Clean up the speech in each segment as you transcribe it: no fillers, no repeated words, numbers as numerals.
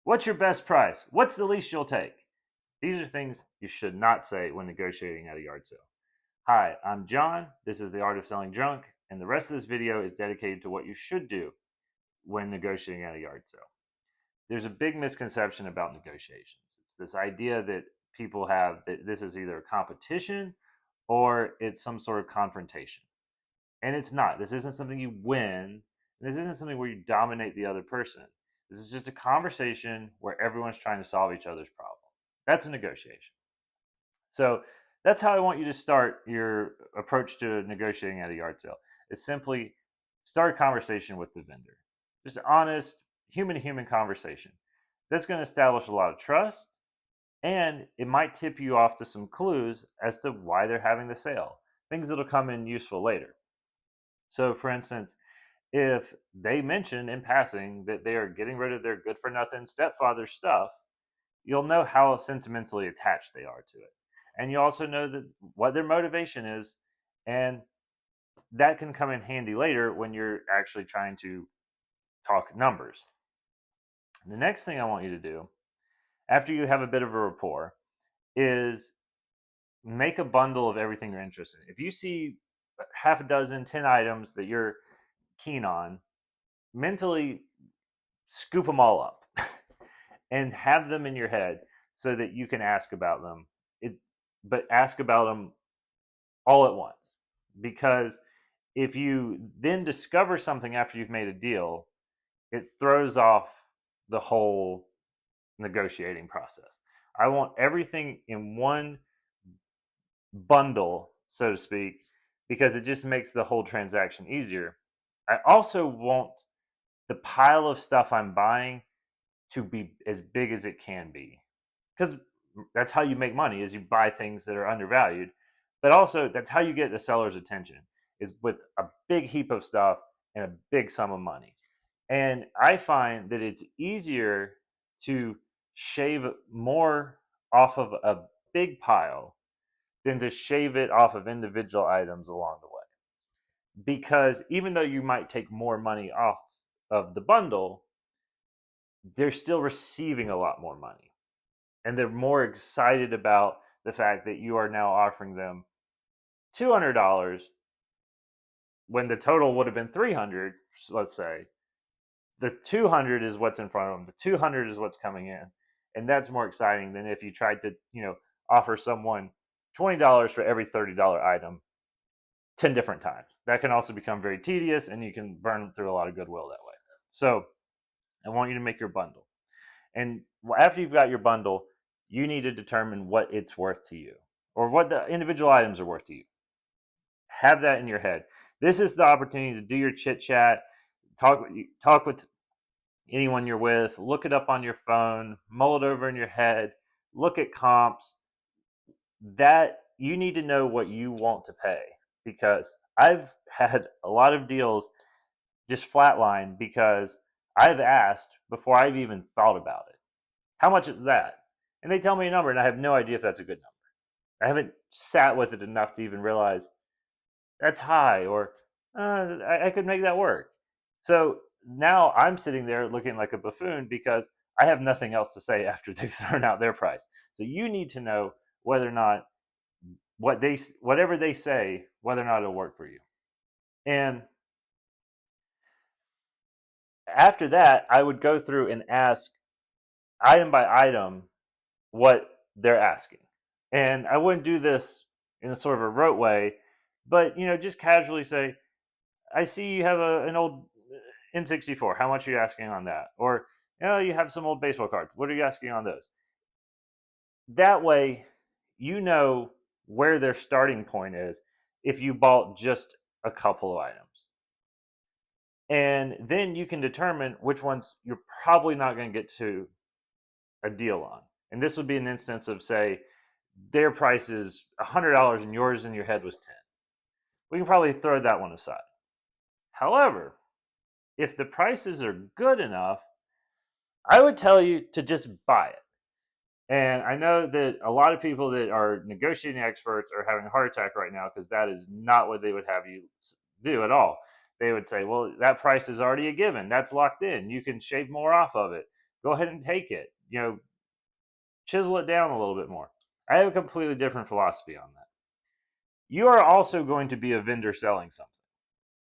What's your best price? What's the least you'll take? These are things you should not say when negotiating at a yard sale. Hi, I'm John. This is the Art of Selling Junk, and the rest of this video is dedicated to what you should do when negotiating at a yard sale. There's a big misconception about negotiations. It's this idea that people have that this is either a competition or it's some sort of confrontation. And it's not. This isn't something you win. This isn't something where you dominate the other person. This is just a conversation where everyone's trying to solve each other's problem. That's a negotiation. So that's how I want you to start your approach to negotiating at a yard sale. Is simply start a conversation with the vendor. Just honest, human to human conversation. That's going to establish a lot of trust, and it might tip you off to some clues as to why they're having the sale. Things that'll come in useful later. So, for instance, if they mention in passing that they are getting rid of their good for nothing stepfather stuff, you'll know how sentimentally attached they are to it. And you also know that what their motivation is, and that can come in handy later when you're actually trying to talk numbers. The next thing I want you to do, after you have a bit of a rapport, is make a bundle of everything you're interested in. If you see half a dozen, 10 items that you're keen on, mentally scoop them all up and have them in your head so that you can ask about them. But ask about them all at once. Because if you then discover something after you've made a deal, it throws off the whole negotiating process. I want everything in one bundle, so to speak, because it just makes the whole transaction easier. I also want the pile of stuff I'm buying to be as big as it can be, because that's how you make money, is you buy things that are undervalued. But also that's how you get the seller's attention, is with a big heap of stuff and a big sum of money. And I find that it's easier to shave more off of a big pile than to shave it off of individual items along the way. Because even though you might take more money off of the bundle, they're still receiving a lot more money. And they're more excited about the fact that you are now offering them $200 when the total would have been 300, let's say. The 200 is what's in front of them. The 200 is what's coming in. And that's more exciting than if you tried to, offer someone $20 for every $30 item 10 different times. That can also become very tedious, and you can burn through a lot of goodwill that way. So I want you to make your bundle. And after you've got your bundle, you need to determine what it's worth to you, or what the individual items are worth to you. Have that in your head. This is the opportunity to do your chit chat, talk with anyone you're with, look it up on your phone, mull it over in your head, look at comps. That you need to know what you want to pay, because I've had a lot of deals just flatline because I've asked before I've even thought about it. How much is that? And they tell me a number, and I have no idea if that's a good number. I haven't sat with it enough to even realize that's high, or I could make that work. So now I'm sitting there looking like a buffoon because I have nothing else to say after they've thrown out their price. So you need to know whether or not whatever they say, whether or not it'll work for you. And after that, I would go through and ask item by item what they're asking. And I wouldn't do this in a sort of a rote way, but just casually say, I see you have an old N64. How much are you asking on that? Or you have some old baseball cards. What are you asking on those? That way, you know where their starting point is if you bought just a couple of items. And then you can determine which ones you're probably not going to get to a deal on. And this would be an instance of, say, their price is $100 and yours in your head was 10. We can probably throw that one aside. However, if the prices are good enough, I would tell you to just buy it. And I know that a lot of people that are negotiating experts are having a heart attack right now, because that is not what they would have you do at all. They would say, well, that price is already a given. That's locked in. You can shave more off of it. Go ahead and take it. Chisel it down a little bit more. I have a completely different philosophy on that. You are also going to be a vendor selling something,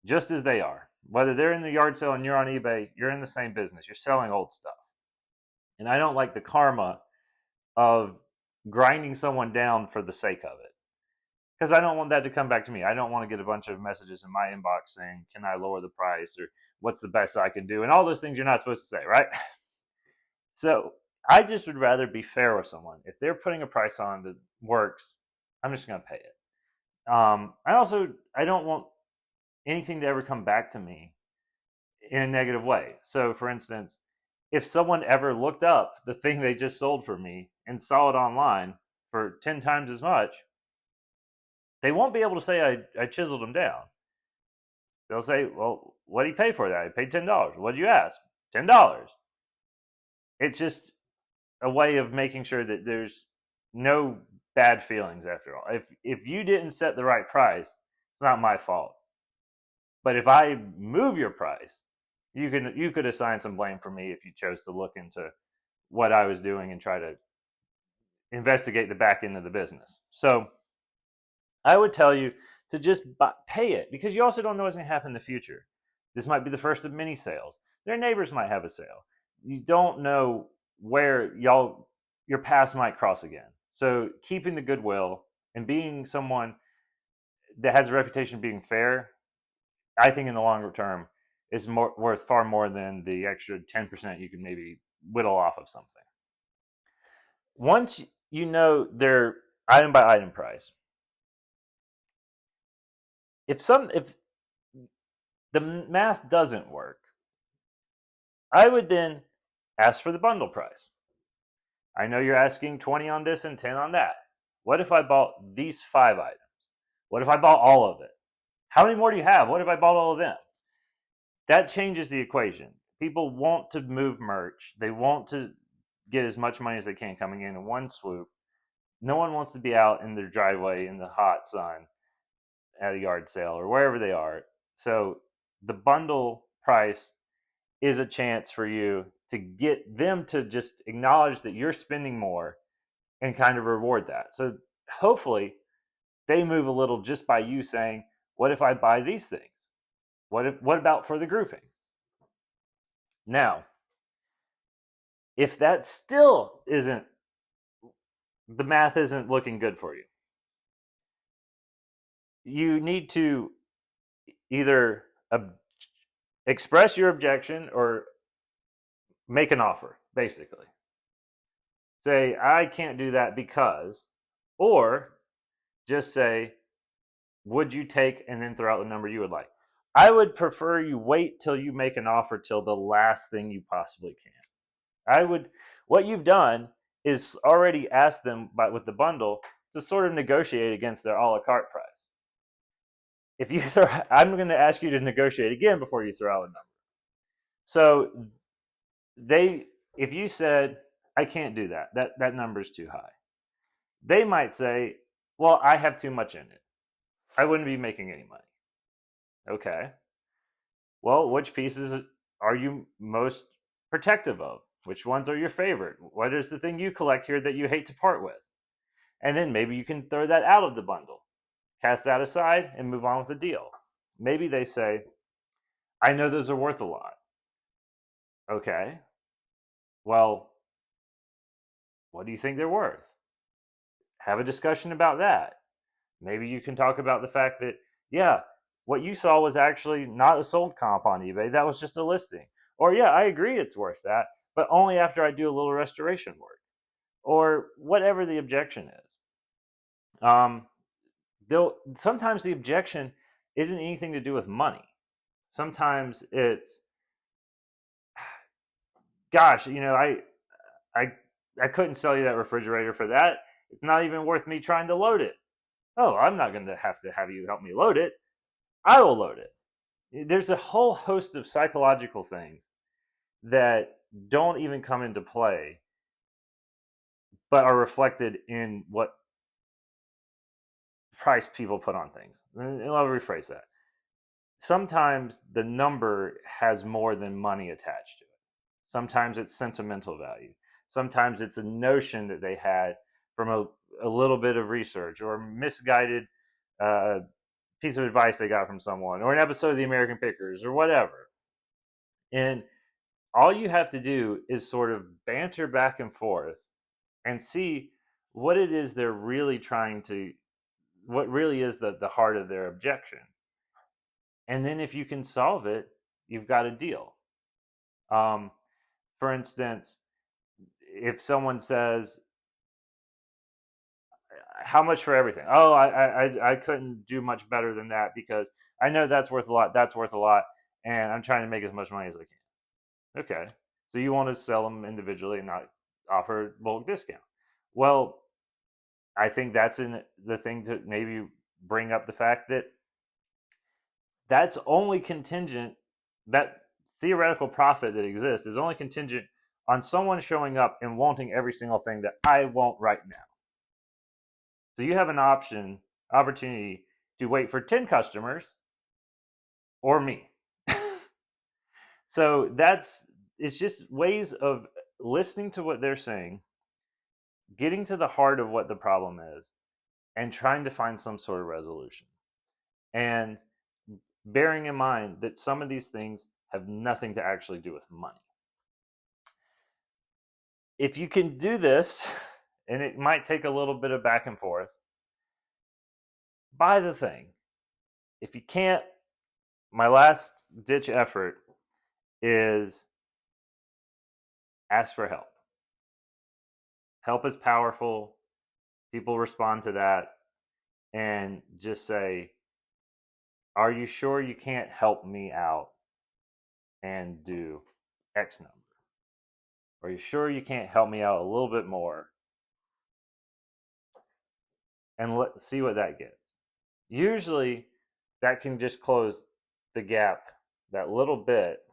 just as they are. Whether they're in the yard sale and you're on eBay, you're in the same business. You're selling old stuff. And I don't like the karma of grinding someone down for the sake of it. Because I don't want that to come back to me. I don't want to get a bunch of messages in my inbox saying, "Can I lower the price?" or "What's the best I can do?" and all those things you're not supposed to say, right? So I just would rather be fair with someone. If they're putting a price on that works, I'm just going to pay it. I don't want anything to ever come back to me in a negative way. So, for instance, if someone ever looked up the thing they just sold for me and saw it online for 10 times as much, they won't be able to say I chiseled them down. They'll say, "Well, what did you pay for that? I paid $10. What did you ask? $10." It's just a way of making sure that there's no bad feelings after all. If you didn't set the right price, it's not my fault. But if I move your price, you could assign some blame for me if you chose to look into what I was doing and try to investigate the back end of the business. So I would tell you to just pay it, because you also don't know what's going to happen in the future. This might be the first of many sales. Their neighbors might have a sale. You don't know where your paths might cross again. So keeping the goodwill and being someone that has a reputation of being fair, I think in the longer term is worth far more than the extra 10% you can maybe whittle off of something. Once you know their item by item price, if the math doesn't work, I would then ask for the bundle price. I know you're asking 20 on this and 10 on that. What if I bought these 5 items? What if I bought all of it? How many more do you have? What if I bought all of them? That changes the equation. People want to move merch. They want to get as much money as they can coming in one swoop. No one wants to be out in their driveway in the hot sun at a yard sale or wherever they are. So the bundle price is a chance for you to get them to just acknowledge that you're spending more and kind of reward that. So hopefully they move a little just by you saying, "What if I buy these things? What about for the grouping?" Now, if that still isn't, the math isn't looking good for you, you need to either express your objection or make an offer, basically. Say, "I can't do that because," or just say, "Would you take," and then throw out the number you would like. I would prefer you wait till you make an offer till the last thing you possibly can. What you've done is already asked them with the bundle to sort of negotiate against their a la carte price. If you throw, I'm going to ask you to negotiate again before you throw out a number. So if you said, "I can't do that. That number is too high," they might say, "Well, I have too much in it. I wouldn't be making any money." Okay. Well, which pieces are you most protective of? Which ones are your favorite? What is the thing you collect here that you hate to part with? And then maybe you can throw that out of the bundle, cast that aside, and move on with the deal. Maybe they say, "I know those are worth a lot." Okay. Well, what do you think they're worth? Have a discussion about that. Maybe you can talk about the fact that, yeah, what you saw was actually not a sold comp on eBay. That was just a listing. Or, yeah, I agree it's worth that, but only after I do a little restoration work. Or whatever the objection is. Sometimes the objection isn't anything to do with money. Sometimes it's, "Gosh, I couldn't sell you that refrigerator for that. It's not even worth me trying to load it." "Oh, I'm not going to have you help me load it. I will load it." There's a whole host of psychological things that don't even come into play, but are reflected in what price people put on things. And I'll rephrase that. Sometimes the number has more than money attached to it. Sometimes it's sentimental value. Sometimes it's a notion that they had from a little bit of research or misguided uh, piece of advice they got from someone or an episode of the American Pickers or whatever. And all you have to do is sort of banter back and forth and see what it is they're really trying to, what really is the heart of their objection. And then if you can solve it, you've got a deal. Um, for instance, if someone says, "How much for everything?" Oh, I couldn't do much better than that because I know that's worth a lot. That's worth a lot, and I'm trying to make as much money as I can. Okay, so you want to sell them individually and not offer bulk discount. Well, I think that's in the thing to maybe bring up the fact that that's only contingent, that theoretical profit that exists is only contingent on someone showing up and wanting every single thing that I want right now. So you have an opportunity to wait for 10 customers or me. So it's just ways of listening to what they're saying, getting to the heart of what the problem is, and trying to find some sort of resolution. And bearing in mind that some of these things have nothing to actually do with money. If you can do this, and it might take a little bit of back and forth, buy the thing. If you can't, my last ditch effort is ask for help. Help is powerful. People respond to that, and just say, "Are you sure you can't help me out and do X number? Are you sure you can't help me out a little bit more?" And let's see what that gets. Usually, that can just close the gap, that little bit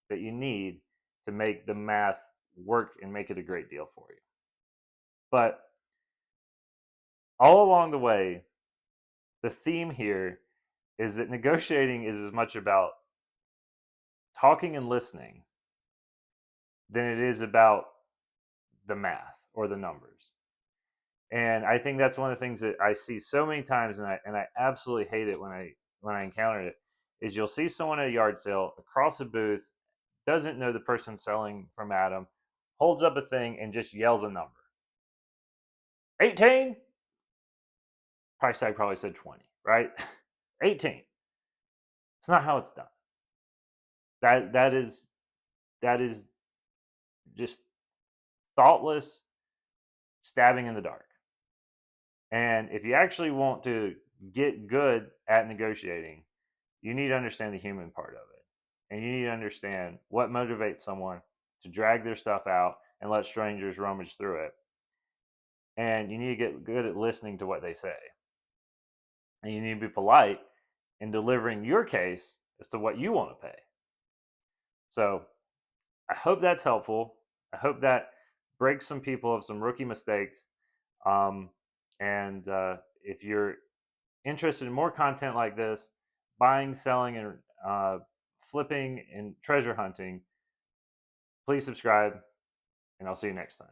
that you need to make the math work and make it a great deal for you. But all along the way, the theme here is that negotiating is as much about talking and listening than it is about the math or the numbers. And I think that's one of the things that I see so many times, and I absolutely hate it when I encounter it. Is you'll see someone at a yard sale across a booth, doesn't know the person selling from Adam, holds up a thing and just yells a number. 18. Price tag probably said 20, right? 18. It's not how it's done. That is just thoughtless stabbing in the dark. And if you actually want to get good at negotiating, you need to understand the human part of it. And you need to understand what motivates someone to drag their stuff out and let strangers rummage through it. And you need to get good at listening to what they say. And you need to be polite in delivering your case as to what you want to pay. So I hope that's helpful. I hope that breaks some people of some rookie mistakes. Um, and if you're interested in more content like this, buying, selling, and flipping and treasure hunting, please subscribe, and I'll see you next time.